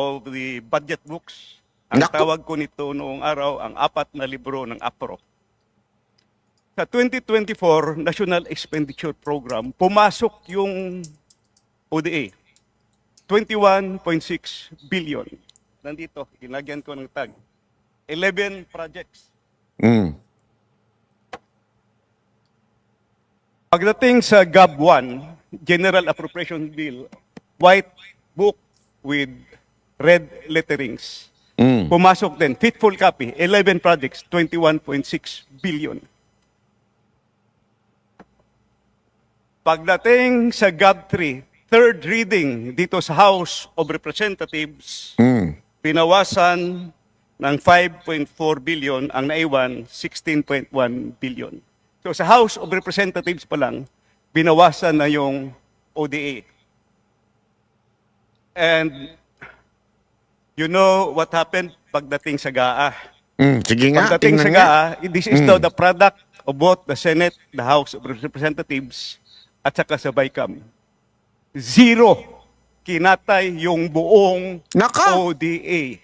of the budget books. Ang tawag ko nito noong araw, ang 4 na libro ng APRO. Sa 2024 National Expenditure Program, pumasok yung ODA, 21.6 billion. Nandito, ginagyan ko ng tag. 11 projects. Pagdating sa GAB 1, General Appropriation Bill, white book with red letterings. Pumasok din, fitful copy, 11 projects, 21.6 billion. Pagdating sa GAB 3, third reading dito sa House of Representatives, pinawasan ng 5.4 billion, ang naiwan 16.1 billion. So sa House of Representatives pa lang, binawasan na yung ODA. And you know what happened pagdating sa GAA? Sige nga, Pagdating sa tingnan nga. GAA, this is now the product of both the Senate, the House of Representatives, at saka sa BICAM. Zero kinatay yung buong Naka! ODA.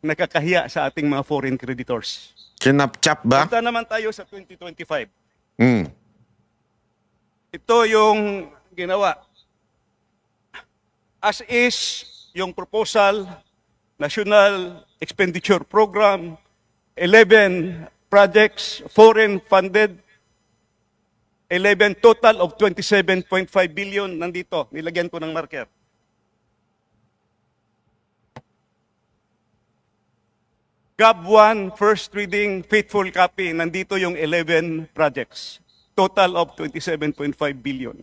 Nakakahiya sa ating mga foreign creditors. Kinapchap ba? Punta naman tayo sa 2025. Mm. Ito yung ginawa. As is, yung proposal, National Expenditure Program, 11 projects, foreign funded, 11 total of 27.5 billion nandito. Nilagyan ko ng marker. GAB 1, first reading, faithful copy, nandito yung 11 projects. Total of 27.5 billion.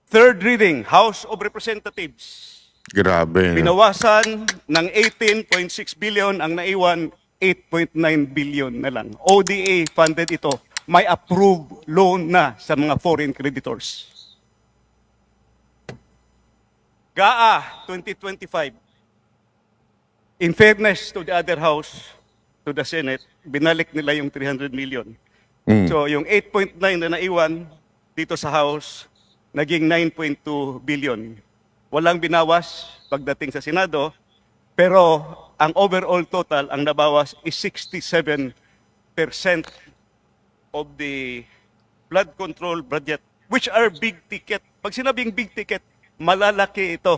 Third reading, House of Representatives. Grabe. Binawasan ng 18.6 billion, ang naiwan 8.9 billion na lang. ODA funded ito. May approved loan na sa mga foreign creditors. GAA 2025. In fairness to the other house, to the Senate, binalik nila yung 300 million. So yung 8.9 na naiwan dito sa House, naging 9.2 billion. Walang binawas pagdating sa Senado, pero ang overall total, ang nabawas is 67% of the flood control budget, which are big ticket. Pag sinabing big ticket, malalaki ito.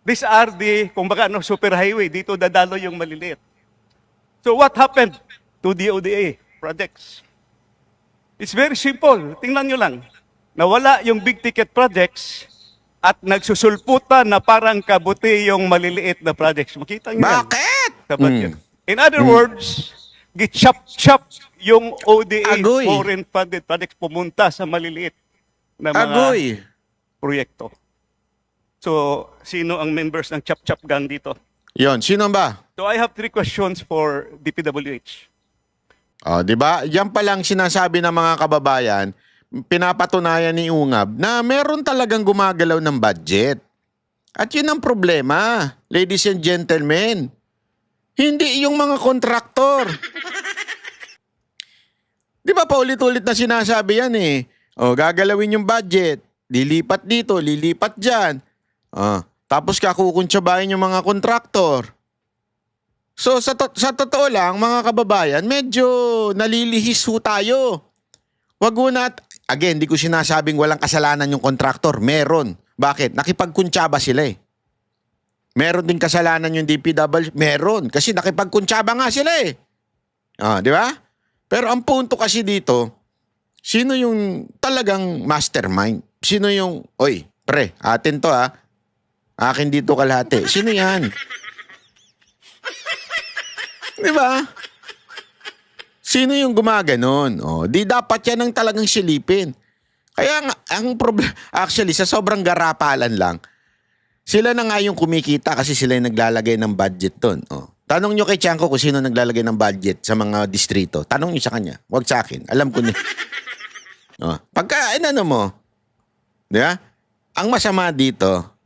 These are the, kumbaga, super highway. Dito dadalo yung maliliit. So what happened to the ODA projects? It's very simple. Tingnan nyo lang. Nawala yung big ticket projects at nagsusulputan na parang kabuti yung maliliit na projects. Makita nyo yan Bakit? sa budget. In other words, gitchap-chap yung ODA Agoy. foreign funded projects pumunta sa maliliit na mga Agoy. proyekto. So, sino ang members ng Chap-Chap Gang dito? Yon, sino ba? So, I have 3 questions for DPWH. Oh, 'di ba? Yan pa lang sinasabi ng mga kababayan, pinapatunayan ni Ungab na meron talagang gumagalaw ng budget. At 'yun ang problema, ladies and gentlemen. Hindi yung mga kontraktor. 'Di ba paulit-ulit na sinasabi yan eh. Oh, gagalawin yung budget. Lilipat dito, lilipat diyan. Tapos kakukuntsabahin yung mga kontraktor. So sa totoo lang, mga kababayan, medyo nalilihis ho tayo. Wag ho again, di ko sinasabing walang kasalanan yung kontraktor. Meron. Bakit? Nakipagkuntsaba sila eh. Meron din kasalanan yung DPWH. Meron. Kasi nakipagkuntsaba nga sila eh. Di ba? Pero ang punto kasi dito, sino yung talagang mastermind? Sino yung, oy, pre, atin to ha. Akin dito kalahati. Sino yan? Di ba? Sino yung gumaganon? Di dapat yan ang talagang silipin. Kaya nga, ang problem, actually, sa sobrang garapalan lang, sila na nga yung kumikita kasi sila yung naglalagay ng budget doon. Tanong nyo kay Tiangco kung sino naglalagay ng budget sa mga distrito. Tanong nyo sa kanya. Huwag sa akin. Alam ko na. Pagka, mo, di ba? Ang masama dito,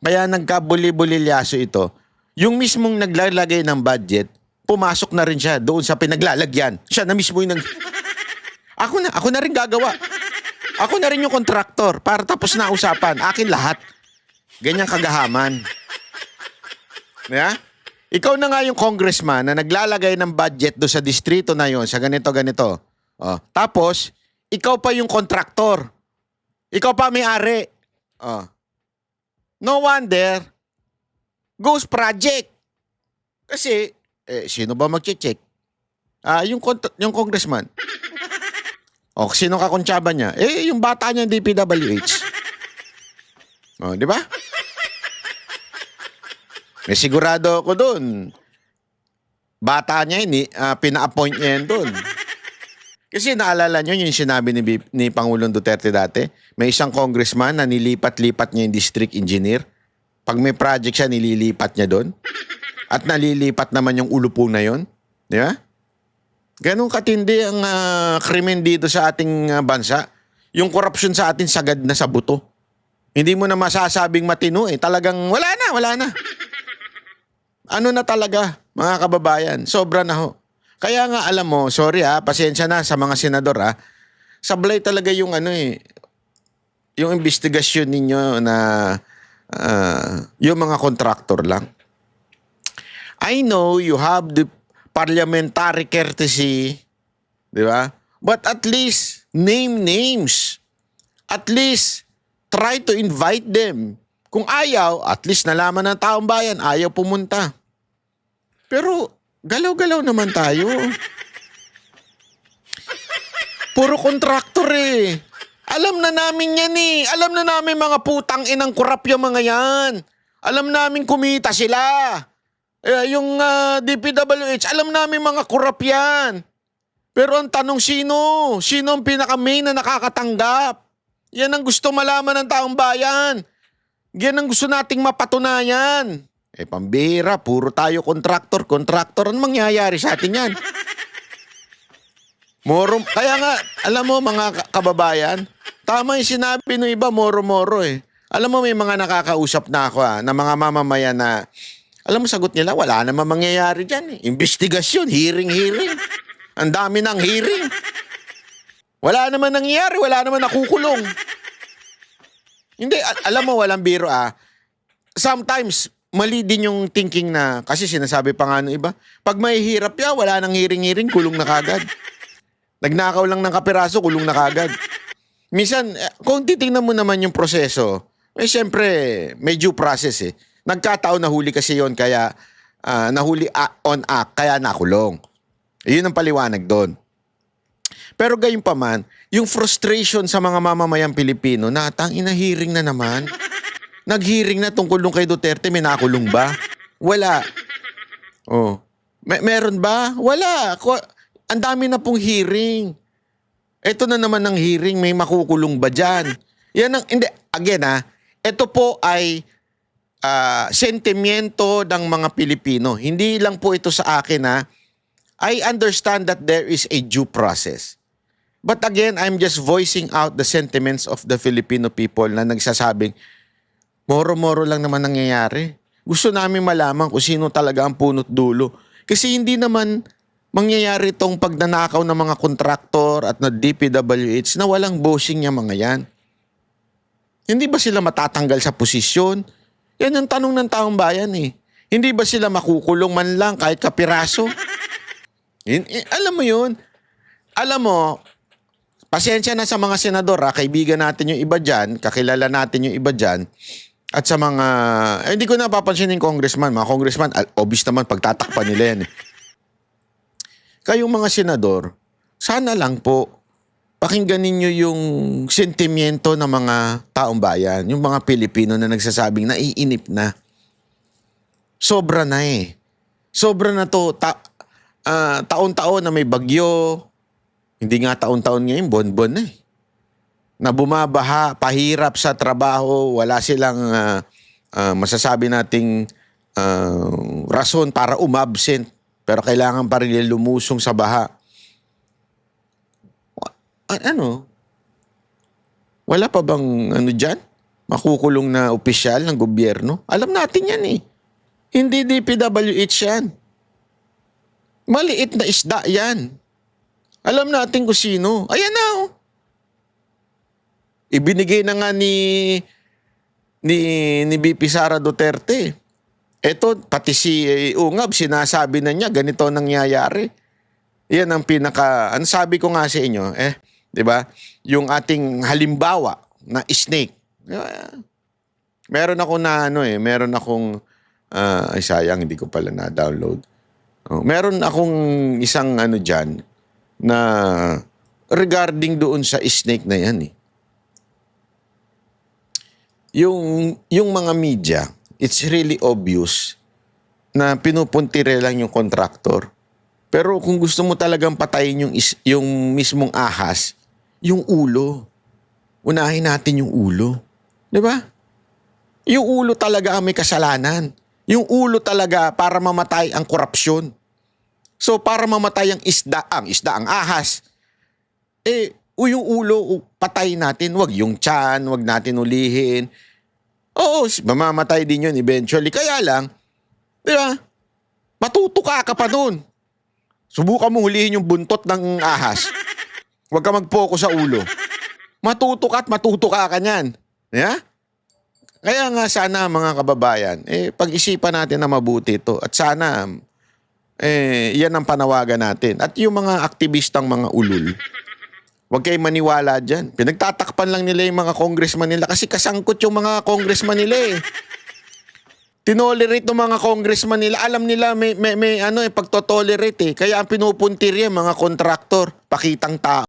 kaya nagkabuli-bulilyaso ito, yung mismong naglalagay ng budget, pumasok na rin siya doon sa pinaglalagyan. Siya na mismo yung Ako na rin gagawa. Ako na rin yung kontraktor para tapos na usapan. Akin lahat. Ganyang kagahaman. Yeah? Ikaw na nga yung congressman na naglalagay ng budget do sa distrito na yon sa ganito. Oh. Tapos, ikaw pa yung kontraktor. Ikaw pa may-ari. Oh. No wonder, ghost project. Kasi, sino ba mag-check? Yung congressman. O, sino kakontsaba niya? Yung bata niya DPWH. O, di ba? May sigurado ako dun. Bata niya yun, pina-appoint niya yan dun. Kasi naalala niyo yung sinabi ni Pangulong Duterte dati, may isang congressman na nilipat-lipat niya yung district engineer. Pag may project siya, nililipat niya doon. At nalilipat naman yung ulupo na yon. Di ba? Ganun katindi ang krimen dito sa ating bansa. Yung korupsyon sa atin sagad na sa buto. Hindi mo na masasabing matino eh. Talagang wala na. Ano na talaga, mga kababayan? Sobra na ho. Kaya nga alam mo, sorry pasensya na sa mga senador sablay talaga yung yung investigasyon ninyo na yung mga kontraktor lang. I know you have the parliamentary courtesy, di ba? But at least name names. At least try to invite them. Kung ayaw, at least nalaman ng taong bayan, ayaw pumunta. Pero galaw-galaw naman tayo. Puro kontraktor eh. Alam na namin yan eh. Alam na namin mga putang inang kurap yung mga yan. Alam namin kumita sila. Yung DPWH, alam namin mga kurap yan. Pero ang tanong sino? Sino ang pinaka-main na nakakatanggap? Yan ang gusto malaman ng taong bayan. Yan ang gusto nating mapatunayan. Pambira, puro tayo kontraktor. Anong mangyayari sa atin yan? Kaya nga, alam mo mga kababayan, tama yung sinabi ng iba, moro-moro eh. Alam mo, may mga nakakausap na ako na mga mamamayan na, alam mo, sagot nila, wala naman mangyayari dyan eh. Investigasyon, hearing. Ang dami ng hearing. Wala naman nangyayari, wala naman nakukulong. Hindi, alam mo, walang biro Sometimes, mali din yung thinking na, kasi sinasabi pa nga ng iba, pag may hirap wala nang hearing, kulong na kagad. Nagnakaw lang ng kapiraso, kulong na kagad. Minsan, kung titingnan mo naman yung proseso, siyempre, may due process eh. Nagkataon nahuli kasi yon kaya nahuli on act, kaya nakulong. Yun ang paliwanag doon. Pero gayon pa man, yung frustration sa mga mamamayang Pilipino na tangina hearing na naman. Nag-hearing na tungkol nung kay Duterte, may nakulong ba? Wala. Oh. Meron ba? Wala. Ang dami na pong hearing. Ito na naman ng hearing, may makukulong ba dyan? Yan ang, hindi, again ito po ay sentimiento ng mga Pilipino. Hindi lang po ito sa akin I understand that there is a due process. But again, I'm just voicing out the sentiments of the Filipino people na nagsasabing, moro-moro lang naman nangyayari. Gusto namin malaman kung sino talaga ang punot dulo. Kasi hindi naman mangyayari itong pagnanakaw ng mga kontraktor at na DPWH na walang bossing niya mga yan. Hindi ba sila matatanggal sa posisyon? Yan ang tanong ng taong bayan eh. Hindi ba sila makukulong man lang kahit kapiraso? Alam mo yun? Alam mo, pasensya na sa mga senador kaibigan natin yung iba dyan, kakilala natin yung iba dyan, at sa mga, hindi ko napapansin yung congressman. Mga congressman, obvious naman pagtatakpan nila yan eh. Kayong mga senador, sana lang po, pakinggan ninyo yung sentimiento ng mga taong bayan, yung mga Pilipino na nagsasabing naiinip na. Sobra na eh. Sobra na to. Taon-taon na may bagyo. Hindi nga taon-taon ngayon, bon-bon na eh. Na bumabaha, pahirap sa trabaho, wala silang masasabi nating rason para umabsent. Pero kailangan pa rin lumusong sa baha. Wala pa bang dyan? Makukulong na opisyal ng gobyerno? Alam natin yan eh. Hindi DPWH yan. Maliit na isda yan. Alam natin kung sino. Ayan na Ibinigay na nga ni ni VP Sara Duterte. Ito, pati si Ungab, sinasabi na niya, ganito ang nangyayari. Yan ang ano sabi ko nga sa inyo, di ba? Yung ating halimbawa na snake. Meron ako na meron akong, ay sayang, hindi ko pala na-download. Meron akong isang dyan na regarding doon sa snake na yan Yung mga media, it's really obvious na pinupuntire lang yung contractor. Pero kung gusto mo talagang patayin yung mismong ahas, yung ulo. Unahin natin yung ulo. Di ba? Yung ulo talaga ang may kasalanan. Yung ulo talaga para mamatay ang korupsyon. So para mamatay ang ang ahas, yung ulo, patay natin. Wag yung tiyan, wag natin ulihin. Oo, mamamatay din yun eventually. Kaya lang, di ba? Matutuka ka pa dun. Subukan mo hulihin yung buntot ng ahas. Huwag ka mag-focus sa ulo. Matutuka at matutuka ka niyan. Yeah? Kaya nga sana mga kababayan, pag-isipan natin na mabuti ito. At sana, yan ang panawagan natin. At yung mga aktivistang mga ulul, huwag kayong maniwala dyan. Pinagtatakpan lang nila yung mga congressman nila kasi kasangkot yung mga congressman nila Tinolerate ng mga congressman nila. Alam nila may pagtotolerate Kaya ang pinupuntir yan, mga kontraktor, pakitang tao.